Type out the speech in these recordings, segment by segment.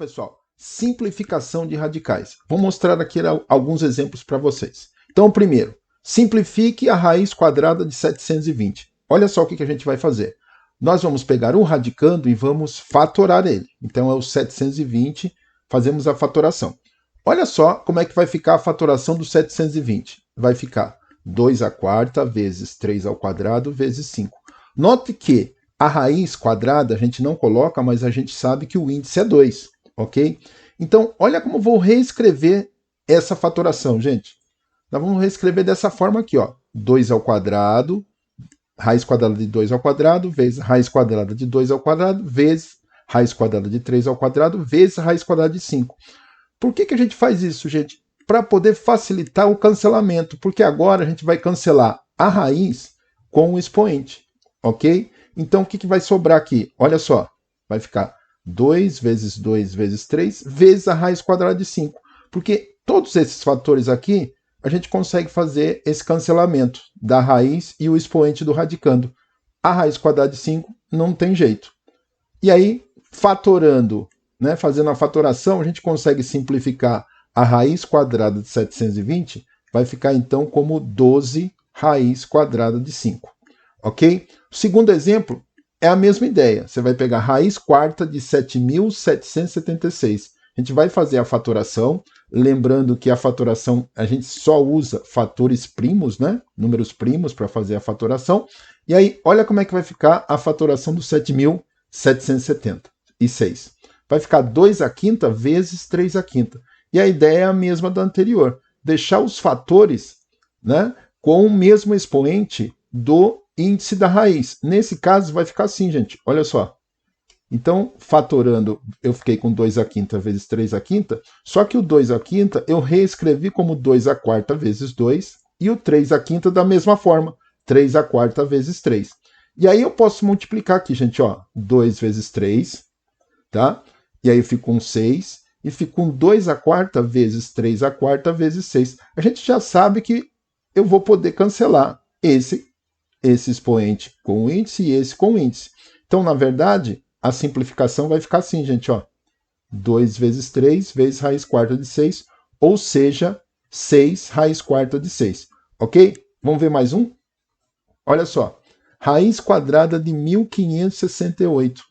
pessoal, simplificação de radicais. Vou mostrar aqui alguns exemplos para vocês. Então, o primeiro, simplifique a raiz quadrada de 720. Olha só o que a gente vai fazer. Nós vamos pegar um radicando e vamos fatorar ele. Então, é o 720, fazemos a fatoração. Olha só como é que vai ficar a fatoração do 720. Vai ficar 2 à quarta vezes 3 ao quadrado vezes 5. Note que a raiz quadrada a gente não coloca, mas a gente sabe que o índice é 2, ok? Então, olha como eu vou reescrever essa fatoração, gente. Nós vamos reescrever dessa forma aqui, ó. 2 ao quadrado, raiz quadrada de 2 ao quadrado, vezes raiz quadrada de 2 ao quadrado, vezes raiz quadrada de 3 ao quadrado, vezes raiz quadrada de 5. Por que a gente faz isso, gente? Para poder facilitar o cancelamento, porque agora a gente vai cancelar a raiz com o expoente, ok? Então, o que vai sobrar aqui? Olha só, vai ficar 2 vezes 2 vezes 3 vezes a raiz quadrada de 5. Porque todos esses fatores aqui, a gente consegue fazer esse cancelamento da raiz e o expoente do radicando. A raiz quadrada de 5 não tem jeito. E aí, fatorando, né, fazendo a fatoração, a gente consegue simplificar a raiz quadrada de 720, vai ficar então como 12 raiz quadrada de 5. Ok? O segundo exemplo é a mesma ideia. Você vai pegar a raiz quarta de 7.776. A gente vai fazer a fatoração, lembrando que a fatoração, a gente só usa fatores primos, né? Números primos para fazer a fatoração. E aí, olha como é que vai ficar a fatoração do 7.776. Vai ficar 2 à quinta vezes 3 à quinta. E a ideia é a mesma da anterior. Deixar os fatores, né, com o mesmo expoente do índice da raiz. Nesse caso, vai ficar assim, gente. Olha só. Então, fatorando, eu fiquei com 2 à quinta vezes 3 à quinta, só que o 2 à quinta eu reescrevi como 2 à quarta vezes 2, e o 3 à quinta da mesma forma, 3 à quarta vezes 3. E aí eu posso multiplicar aqui, gente, ó, 2 vezes 3, tá? E aí eu fico com 6, e fico com 2 à quarta vezes 3 à quarta vezes 6. A gente já sabe que eu vou poder cancelar esse expoente com o índice e esse com o índice. Então, na verdade, a simplificação vai ficar assim, gente, ó. 2 vezes 3 vezes raiz quarta de 6, ou seja, 6 raiz quarta de 6. Ok? Vamos ver mais um? Olha só. Raiz quadrada de 1568.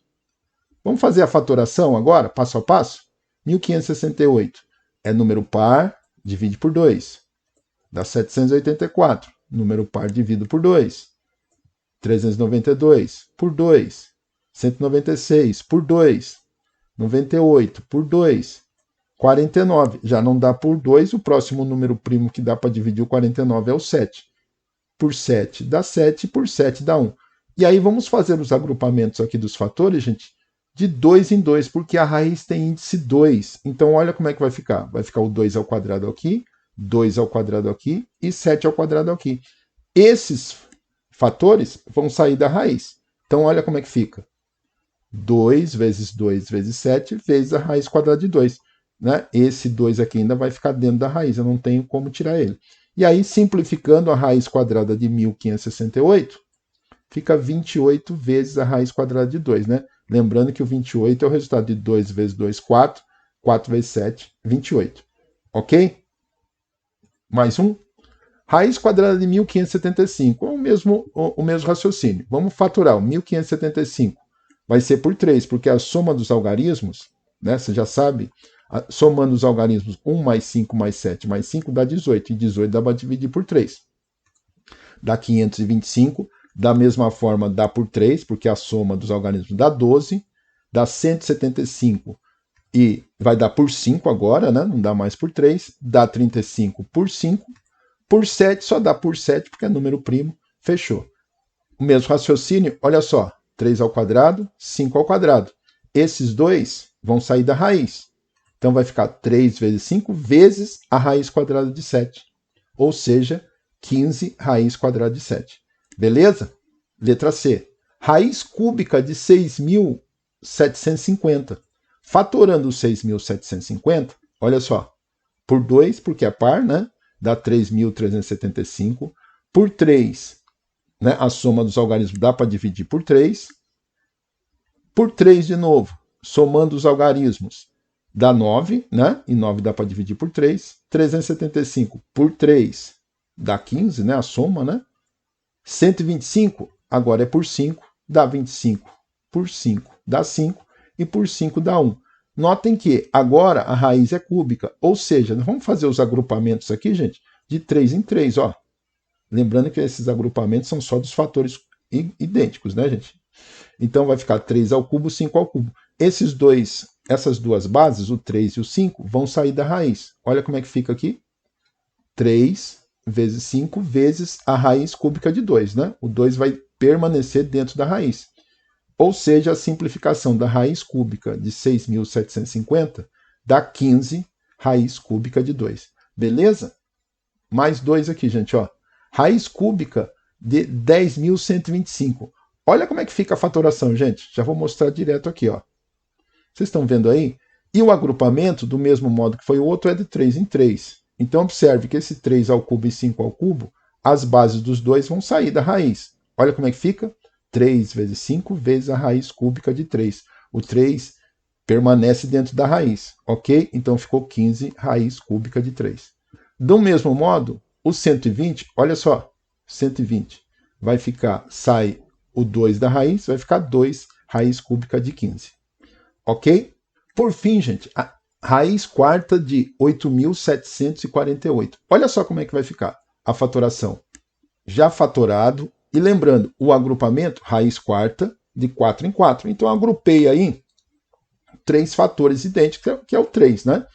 Vamos fazer a fatoração agora, passo a passo? 1568 é número par, divide por 2. Dá 784. Número par dividido por 2. 392 por 2. 196 por 2. 98 por 2. 49. Já não dá por 2. O próximo número primo que dá para dividir o 49 é o 7. Por 7 dá 7. Por 7 dá 1. E aí vamos fazer os agrupamentos aqui dos fatores, gente, de 2 em 2, porque a raiz tem índice 2. Então, olha como é que vai ficar. Vai ficar o 2 ao quadrado aqui, 2 ao quadrado aqui e 7 ao quadrado aqui. Esses fatores vão sair da raiz. Então, olha como é que fica. 2 vezes 2 vezes 7 vezes a raiz quadrada de 2. Né? Esse 2 aqui ainda vai ficar dentro da raiz, eu não tenho como tirar ele. E aí, simplificando a raiz quadrada de 1568, fica 28 vezes a raiz quadrada de 2, né? Lembrando que o 28 é o resultado de 2 vezes 2, 4. 4 vezes 7, 28. Ok? Mais um. Raiz quadrada de 1575. É o mesmo raciocínio. Vamos fatorar. O 1575 vai ser por 3, porque a soma dos algarismos, né, você já sabe, somando os algarismos 1 mais 5 mais 7 mais 5 dá 18. E 18 dá para dividir por 3. Dá 525. Da mesma forma, dá por 3, porque a soma dos algarismos dá 12. Dá 175 e vai dar por 5 agora, né? Não dá mais por 3. Dá 35 por 5. Por 7 só dá por 7, porque é número primo. Fechou. O mesmo raciocínio, olha só. 3 ao quadrado, 5 ao quadrado. Esses dois vão sair da raiz. Então vai ficar 3 vezes 5 vezes a raiz quadrada de 7. Ou seja, 15 raiz quadrada de 7. Beleza? Letra C. Raiz cúbica de 6.750. Fatorando 6.750, olha só. Por 2, porque é par, né? Dá 3.375. Por 3, né? A soma dos algarismos dá para dividir por 3. Por 3 de novo, somando os algarismos, dá 9, né? E 9 dá para dividir por 3. 375 por 3 dá 15, né? A soma, né? 125 agora é por 5, dá 25 por 5 dá 5 e por 5 dá 1. Notem que agora a raiz é cúbica, ou seja, vamos fazer os agrupamentos aqui, gente, de 3 em 3, ó. Lembrando que esses agrupamentos são só dos fatores idênticos, né, gente? Então vai ficar 3 ao cubo, 5 ao cubo. Essas duas bases, o 3 e o 5, vão sair da raiz. Olha como é que fica aqui. 3 vezes 5 vezes a raiz cúbica de 2, né? O 2 vai permanecer dentro da raiz. Ou seja, a simplificação da raiz cúbica de 6.750 dá 15 raiz cúbica de 2. Beleza? Mais 2 aqui, gente, ó. Raiz cúbica de 10.125. Olha como é que fica a fatoração, gente. Já vou mostrar direto aqui, ó. Vocês estão vendo aí? E o agrupamento, do mesmo modo que foi o outro, é de 3 em 3. Então, observe que esse 3 ao cubo e 5 ao cubo, as bases dos dois vão sair da raiz. Olha como é que fica? 3 vezes 5 vezes a raiz cúbica de 3. O 3 permanece dentro da raiz, ok? Então ficou 15 raiz cúbica de 3. Do mesmo modo, o 120, olha só, 120 vai ficar, sai o 2 da raiz, vai ficar 2 raiz cúbica de 15. Ok? Por fim, gente, a raiz quarta de 8.748. Olha só como é que vai ficar a fatoração. Já fatorado, e lembrando, o agrupamento, raiz quarta, de 4 em 4. Então, eu agrupei aí 3 fatores idênticos, que é o 3, né?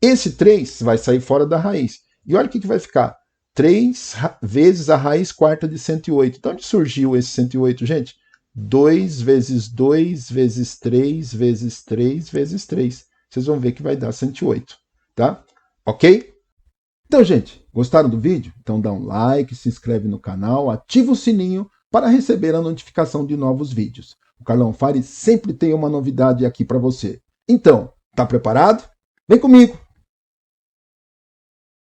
Esse 3 vai sair fora da raiz. E olha o que vai ficar. 3 vezes a raiz quarta de 108. Então, onde surgiu esse 108, gente? 2 vezes 2 vezes 3 vezes 3 vezes 3. Vocês vão ver que vai dar 108, tá? Ok? Então, gente, gostaram do vídeo? Então dá um like, se inscreve no canal, ativa o sininho para receber a notificação de novos vídeos. O Carlão Fari sempre tem uma novidade aqui para você. Então, tá preparado? Vem comigo!